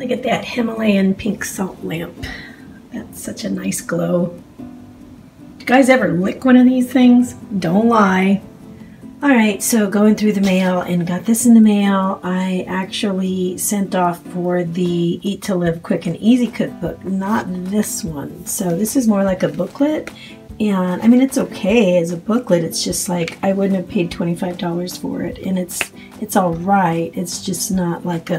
Look at that Himalayan pink salt lamp. That's such a nice glow. Do you guys ever lick one of these things? Don't lie. Alright, so going through the mail and got this in the mail. I actually sent off for the Eat to Live Quick and Easy cookbook, not this one. So this is more like a booklet. And I mean, it's okay as a booklet. It's just like I wouldn't have paid $25 for it, and it's all right. It's just not like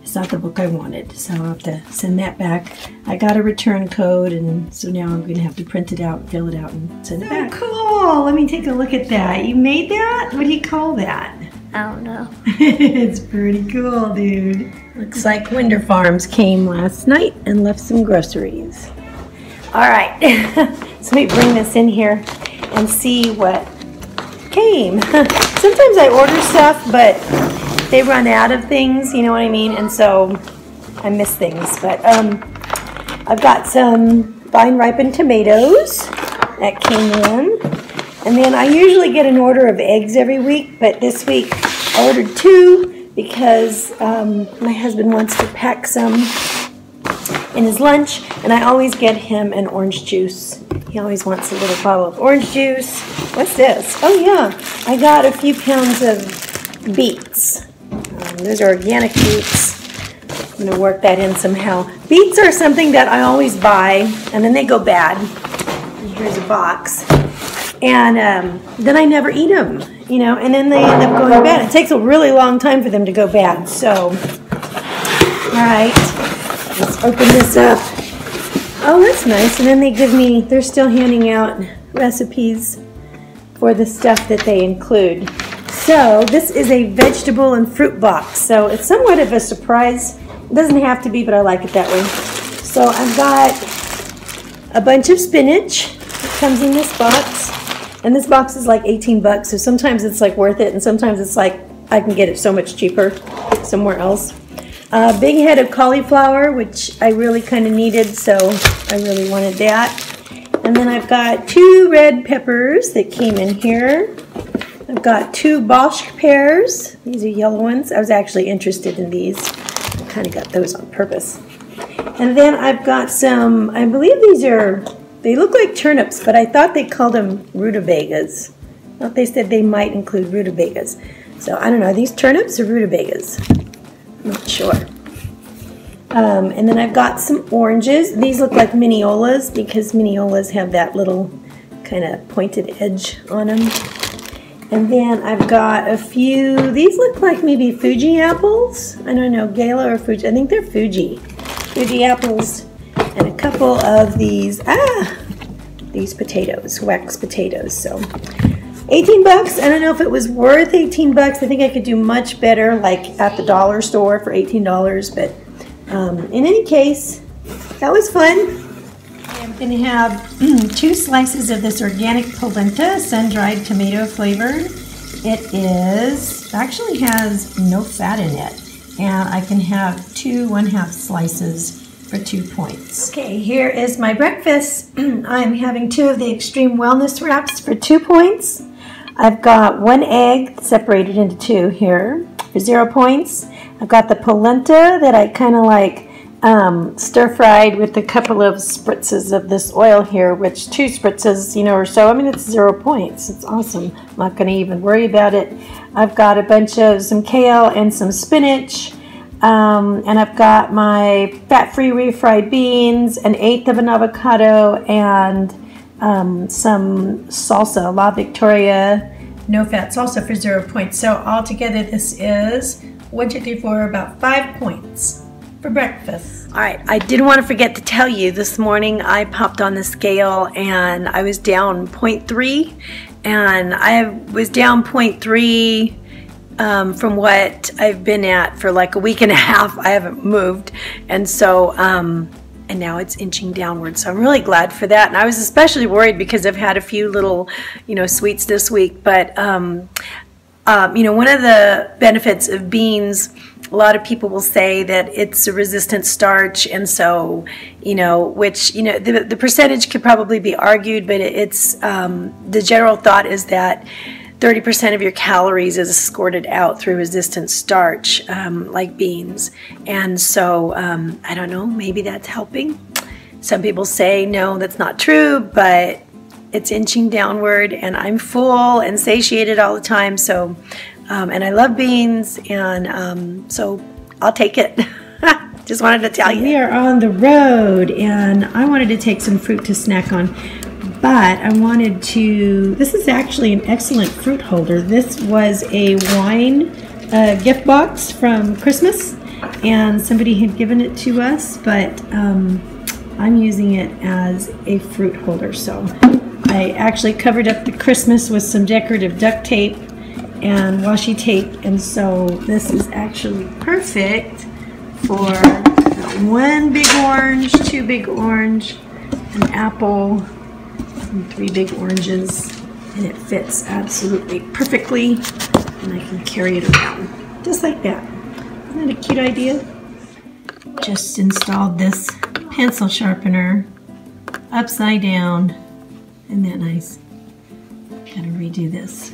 it's not the book I wanted. So I'll have to send that back. I got a return code, and so now I'm going to have to print it out, and fill it out, and send it back. Cool. Let me take a look at that. You made that? What do you call that? I don't know. It's pretty cool, dude. Looks like Winder Farms came last night and left some groceries. All right, so let me bring this in here and see what came. Sometimes I order stuff, but they run out of things, you know what I mean? And so I miss things. But I've got some vine ripened tomatoes that came in. And then I usually get an order of eggs every week, but this week I ordered 2 because my husband wants to pack some in his lunch, and I always get him an orange juice. He always wants a little bottle of orange juice. What's this? Oh yeah, I got a few pounds of beets. Those are organic beets. I'm going to work that in somehow. Beets are something that I always buy, and then they go bad. And here's a box. And then I never eat them, you know, and then they end up going bad. It takes a really long time for them to go bad. So, all right. Let's open this up. Oh, that's nice. And then they give me, they're still handing out recipes for the stuff that they include. So this is a vegetable and fruit box. So it's somewhat of a surprise. It doesn't have to be, but I like it that way. So I've got a bunch of spinach that comes in this box. And this box is like 18 bucks. So sometimes it's like worth it. And sometimes it's like I can get it so much cheaper somewhere else. A big head of cauliflower, which I really kind of needed, so I really wanted that. And then I've got 2 red peppers that came in here. I've got 2 Bosch pears. These are yellow ones. I was actually interested in these. I kind of got those on purpose. And then I've got some, I believe these are, they look like turnips, but I thought they called them rutabagas. I thought they said they might include rutabagas. So I don't know, are these turnips or rutabagas? Not sure. And then I've got some oranges. These look like Mineolas because Mineolas have that little kind of pointed edge on them. And then I've got a few, these look like maybe Fuji apples. I don't know, Gala or Fuji. I think they're Fuji. Fuji apples. And a couple of these potatoes, wax potatoes. So 18 bucks. I don't know if it was worth 18 bucks. I think I could do much better like at the dollar store for $18, but in any case, that was fun. I'm going to have 2 slices of this organic polenta, sun-dried tomato flavored. It actually has no fat in it, and I can have 2 1/2 slices for 2 points. Okay, here is my breakfast. I'm having 2 of the Extreme Wellness Wraps for 2 points. I've got 1 egg separated into 2 here for 0 points. I've got the polenta that I kind of like stir-fried with a couple of spritzes of this oil here, which 2 spritzes, you know, or so. I mean, it's 0 points. It's awesome. I'm not going to even worry about it. I've got a bunch of some kale and some spinach. And I've got my fat-free refried beans, 1/8 of an avocado, and some salsa, La Victoria, no-fat salsa for 0 points. So altogether this is 1, 2, 3, 4, about 5 points for breakfast. All right, I didn't want to forget to tell you, this morning I popped on the scale and I was down 0.3, and I was down 0.3 from what I've been at for like a week and a half. I haven't moved, and so and now it's inching downward, so I'm really glad for that. And I was especially worried because I've had a few little, you know, sweets this week, but you know, one of the benefits of beans, a lot of people will say that it's a resistant starch, and so, you know, which, you know, the percentage could probably be argued, but it's the general thought is that 30% of your calories is escorted out through resistant starch, like beans. And so, I don't know, maybe that's helping. Some people say, no, that's not true, but it's inching downward, and I'm full and satiated all the time. So, and I love beans, and so I'll take it. Just wanted to tell you. We are on the road, and I wanted to take some fruit to snack on, but I wanted to, this is actually an excellent fruit holder. This was a wine gift box from Christmas, and somebody had given it to us, but I'm using it as a fruit holder. So I actually covered up the Christmas with some decorative duct tape and washi tape, and so this is actually perfect for one big orange, two big orange, an apple, and three big oranges, and it fits absolutely perfectly, and I can carry it around just like that. Isn't that a cute idea? Just installed this pencil sharpener upside down. Isn't that nice? Gotta redo this.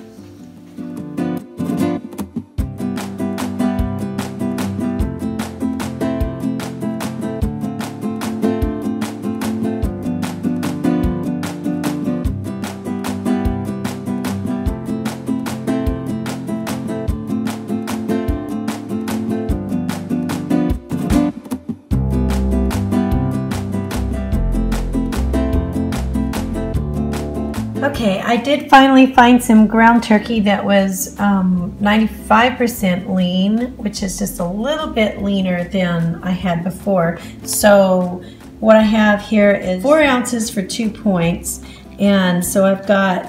Okay, I did finally find some ground turkey that was 95% lean, which is just a little bit leaner than I had before. So what I have here is 4 ounces for 2 points, and so I've got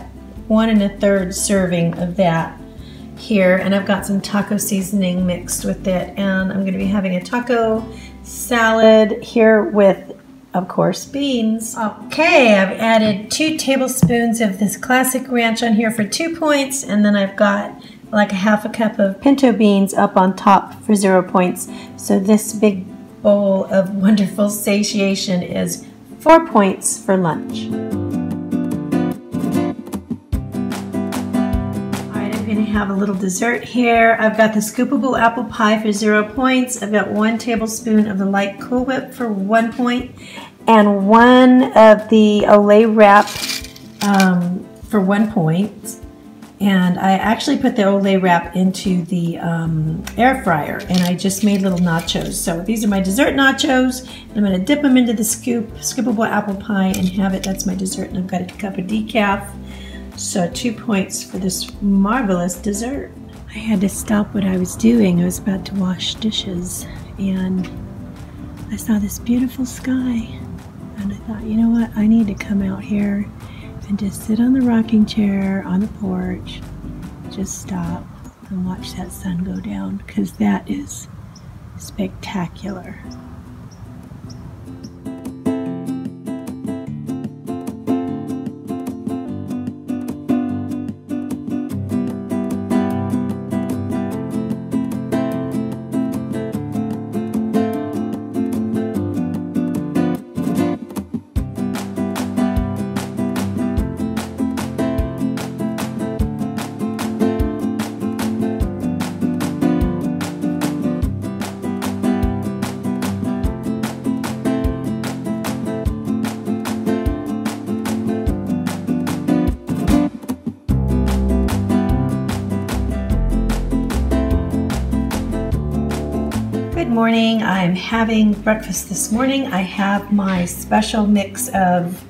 1 1/3 serving of that here, and I've got some taco seasoning mixed with it, and I'm going to be having a taco salad here with, of course, beans. Okay, I've added 2 tablespoons of this classic ranch on here for 2 points, and then I've got like a 1/2 cup of pinto beans up on top for 0 points. So this big bowl of wonderful satiation is 4 points for lunch. Alright, I'm going to have a little dessert here. I've got the scoopable apple pie for 0 points. I've got 1 tablespoon of the light Cool Whip for 1 point, and 1 of the Olay wrap for 1 point. And I actually put the Olay wrap into the air fryer, and I just made little nachos. So these are my dessert nachos. I'm going to dip them into the scoopable apple pie and have it. That's my dessert, and I've got a cup of decaf. So 2 points for this marvelous dessert. I had to stop what I was doing. I was about to wash dishes, and I saw this beautiful sky, and I thought, you know what, I need to come out here and just sit on the rocking chair on the porch, just stop and watch that sun go down, because that is spectacular. Good morning. I'm having breakfast this morning. I have my special mix of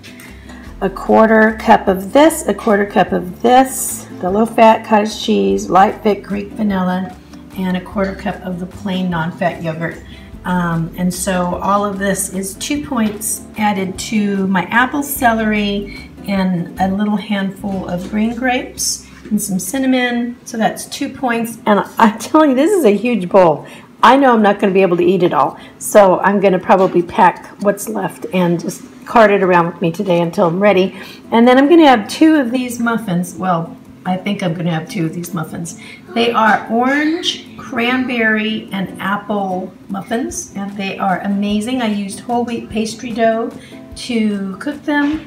a 1/4 cup of this, a 1/4 cup of this, the low-fat cottage cheese, light-fit Greek vanilla, and a 1/4 cup of the plain non-fat yogurt. And so all of this is 2 points added to my apple, celery, and a little handful of green grapes and some cinnamon. So that's 2 points. And I'm telling you, this is a huge bowl. I know I'm not going to be able to eat it all, so I'm going to probably pack what's left and just cart it around with me today until I'm ready. And then I'm going to have 2 of these muffins. Well, I think I'm going to have 2 of these muffins. They are orange, cranberry, and apple muffins, and they are amazing. I used whole wheat pastry dough to cook them,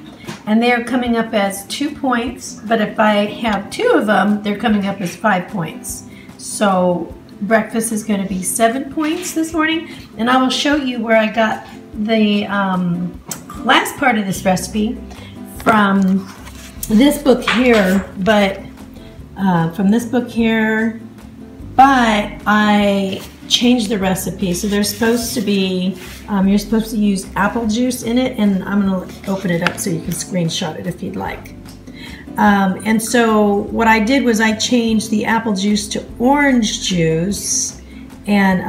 and they're coming up as 2 points, but if I have 2 of them, they're coming up as 5 points. So breakfast is going to be 7 points this morning, and I will show you where I got the last part of this recipe from this book here, but I changed the recipe. So there's supposed to be, you're supposed to use apple juice in it, and I'm going to open it up so you can screenshot it if you'd like. And so what I did was I changed the apple juice to orange juice, and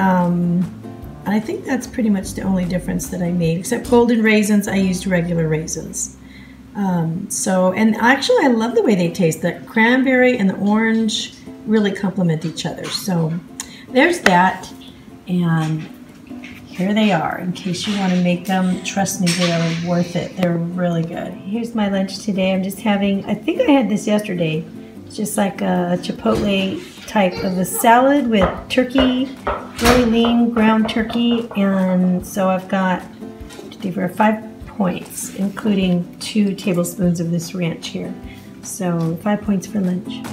I think that's pretty much the only difference that I made, except golden raisins, I used regular raisins. And actually I love the way they taste. The cranberry and the orange really complement each other. So there's that, and here they are. In case you want to make them, trust me, they are worth it. They're really good. Here's my lunch today. I'm just having, I think I had this yesterday. It's just like a Chipotle type of a salad with turkey, really lean ground turkey, and so I've got, these were 5 points, including 2 tablespoons of this ranch here. So 5 points for lunch.